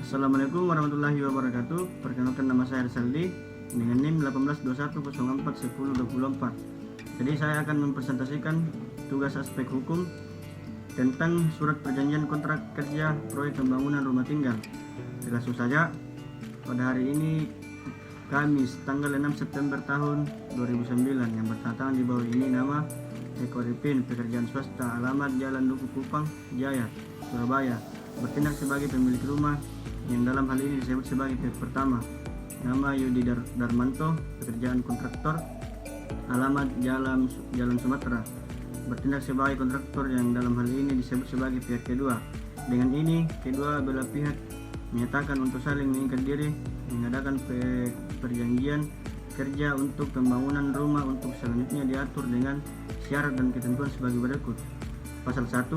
Assalamualaikum warahmatullahi wabarakatuh. Perkenalkan, nama saya Rizaldi dengan NIM 1821041024. Jadi saya akan mempresentasikan tugas aspek hukum tentang surat perjanjian kontrak kerja proyek pembangunan rumah tinggal. Langsung saja, pada hari ini Kamis tanggal 6 September tahun 2009 yang bertantangan di bawah ini nama Eko Ripin, pekerjaan swasta, alamat Jalan Duku Kupang, Jaya, Surabaya, bertindak sebagai pemilik rumah yang dalam hal ini disebut sebagai pihak pertama. Nama Yudi Darmanto, pekerjaan kontraktor, alamat Jalan Sumatera, bertindak sebagai kontraktor yang dalam hal ini disebut sebagai pihak kedua. Dengan ini, kedua belah pihak menyatakan untuk saling mengikat diri mengadakan perjanjian kerja untuk pembangunan rumah untuk selanjutnya diatur dengan syarat dan ketentuan sebagai berikut. Pasal 1,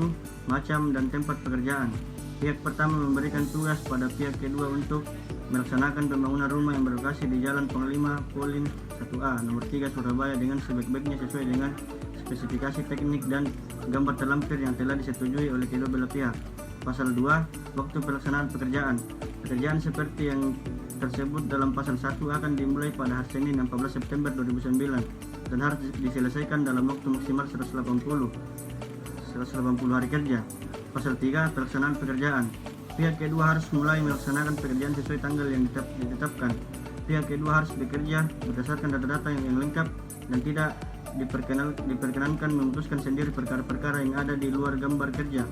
macam dan tempat pekerjaan. Pihak pertama memberikan tugas pada pihak kedua untuk melaksanakan pembangunan rumah yang berlokasi di Jalan Panglima Polim 1A nomor 3 Surabaya dengan sebaik-baiknya sesuai dengan spesifikasi teknik dan gambar terlampir yang telah disetujui oleh kedua belah pihak. Pasal 2, waktu pelaksanaan pekerjaan. Pekerjaan seperti yang tersebut dalam pasal 1 akan dimulai pada hari Senin 14 September 2009 dan harus diselesaikan dalam waktu maksimal 180 hari kerja. Pasal 3, pelaksanaan pekerjaan. Pihak kedua harus mulai melaksanakan pekerjaan sesuai tanggal yang ditetapkan. Pihak kedua harus bekerja berdasarkan data-data yang lengkap dan tidak diperkenankan memutuskan sendiri perkara-perkara yang ada di luar gambar kerja.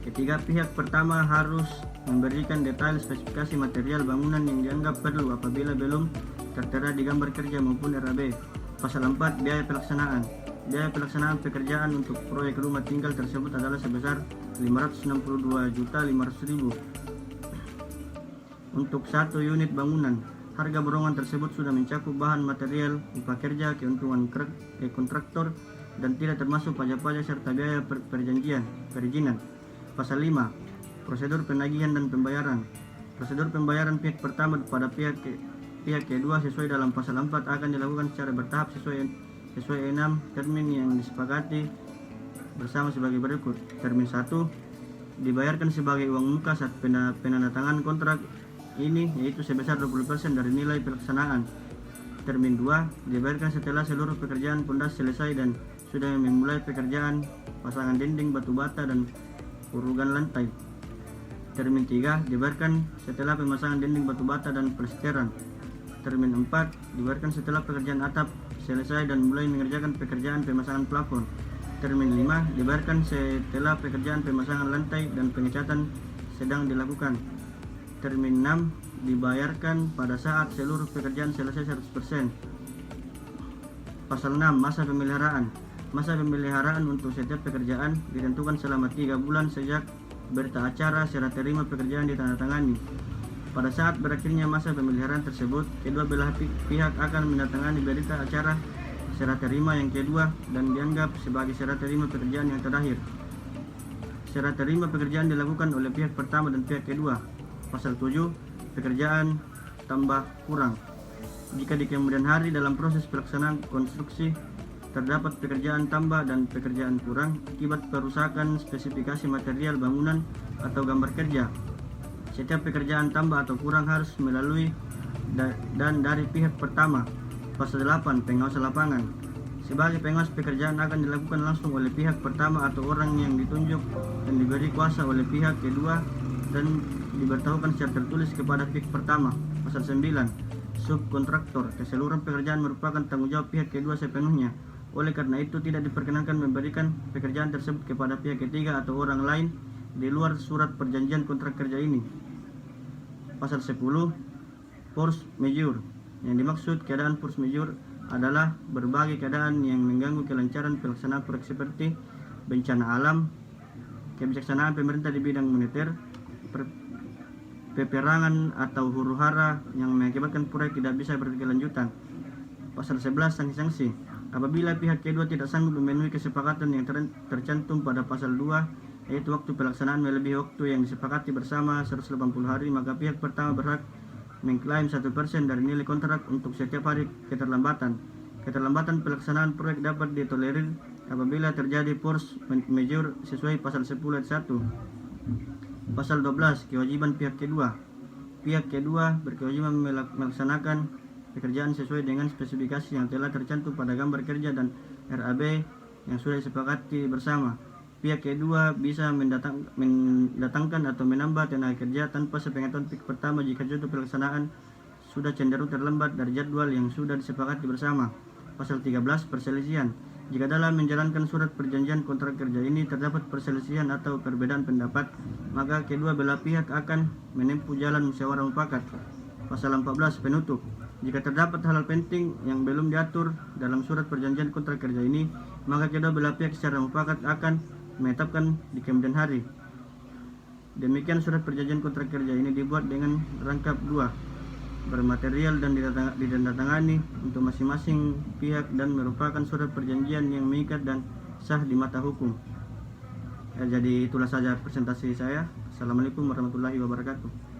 Ketiga, pihak pertama harus memberikan detail spesifikasi material bangunan yang dianggap perlu apabila belum tertera di gambar kerja maupun RAB. Pasal 4, biaya pelaksanaan. Biaya pelaksanaan pekerjaan untuk proyek rumah tinggal tersebut adalah sebesar Rp562.500.000 untuk satu unit bangunan. Harga borongan tersebut sudah mencakup bahan material, upah kerja, keuntungan kontraktor, dan tidak termasuk pajak-pajak serta biaya perizinan. Pasal 5, prosedur penagihan dan pembayaran. Prosedur pembayaran pihak pertama pada pihak kedua sesuai dalam pasal 4 akan dilakukan secara bertahap sesuai 6 termin yang disepakati bersama sebagai berikut. Termin 1, dibayarkan sebagai uang muka saat penandatangan kontrak ini, yaitu sebesar 20% dari nilai pelaksanaan. Termin 2, dibayarkan setelah seluruh pekerjaan pondasi selesai dan sudah memulai pekerjaan pasangan dinding, batu bata, dan urugan lantai. Termin 3, dibayarkan setelah pemasangan dinding, batu bata, dan plesteran. Termin 4, dibayarkan setelah pekerjaan atap selesai dan mulai mengerjakan pekerjaan pemasangan plafon. Termin 5, dibayarkan setelah pekerjaan pemasangan lantai dan pengecatan sedang dilakukan. Termin 6, dibayarkan pada saat seluruh pekerjaan selesai 100%. Pasal 6, masa pemeliharaan. Masa pemeliharaan untuk setiap pekerjaan ditentukan selama 3 bulan sejak berita acara serah terima pekerjaan ditandatangani. Pada saat berakhirnya masa pemeliharaan tersebut, kedua belah pihak akan menandatangani berita acara serah terima yang kedua dan dianggap sebagai serah terima pekerjaan yang terakhir. Serah terima pekerjaan dilakukan oleh pihak pertama dan pihak kedua. Pasal 7, pekerjaan tambah kurang. Jika di kemudian hari dalam proses pelaksanaan konstruksi terdapat pekerjaan tambah dan pekerjaan kurang akibat perusakan spesifikasi material bangunan atau gambar kerja, setiap pekerjaan tambah atau kurang harus melalui dan dari pihak pertama. Pasal 8, pengawas lapangan. Sebagai pengawas pekerjaan akan dilakukan langsung oleh pihak pertama atau orang yang ditunjuk dan diberi kuasa oleh pihak kedua dan diberitahukan secara tertulis kepada pihak pertama. Pasal 9, subkontraktor. Keseluruhan pekerjaan merupakan tanggung jawab pihak kedua sepenuhnya. Oleh karena itu tidak diperkenankan memberikan pekerjaan tersebut kepada pihak ketiga atau orang lain di luar surat perjanjian kontrak kerja ini. Pasal 10, force majeure. Yang dimaksud keadaan force majeure adalah berbagai keadaan yang mengganggu kelancaran pelaksanaan proyek seperti bencana alam, kebijaksanaan pemerintah di bidang moneter, peperangan atau huru-hara yang mengakibatkan proyek tidak bisa berkelanjutan. Pasal 11, sanksi-sanksi. Apabila pihak kedua tidak sanggup memenuhi kesepakatan yang tercantum pada pasal 2, yaitu waktu pelaksanaan melebihi waktu yang disepakati bersama 180 hari, maka pihak pertama berhak mengklaim 1% dari nilai kontrak untuk setiap hari keterlambatan. Keterlambatan pelaksanaan proyek dapat ditolerir apabila terjadi force majeure sesuai pasal 10 ayat 1. Pasal 12, kewajiban pihak kedua. Pihak kedua berkewajiban melaksanakan pekerjaan sesuai dengan spesifikasi yang telah tercantum pada gambar kerja dan RAB yang sudah disepakati bersama. Pihak kedua bisa mendatangkan atau menambah tenaga kerja tanpa sepengetahuan pihak pertama jika jadwal pelaksanaan sudah cenderung terlambat dari jadwal yang sudah disepakati bersama. Pasal 13, perselisihan. Jika dalam menjalankan surat perjanjian kontrak kerja ini terdapat perselisihan atau perbedaan pendapat, maka kedua belah pihak akan menempuh jalan musyawarah mufakat. Pasal 14, penutup. Jika terdapat hal penting yang belum diatur dalam surat perjanjian kontrak kerja ini, maka kedua belah pihak secara mufakat akan menetapkan di kemudian hari. Demikian surat perjanjian kontrak kerja ini dibuat dengan rangkap 2, bermaterial dan ditandatangani untuk masing-masing pihak dan merupakan surat perjanjian yang mengikat dan sah di mata hukum. Jadi itulah saja presentasi saya. Assalamualaikum warahmatullahi wabarakatuh.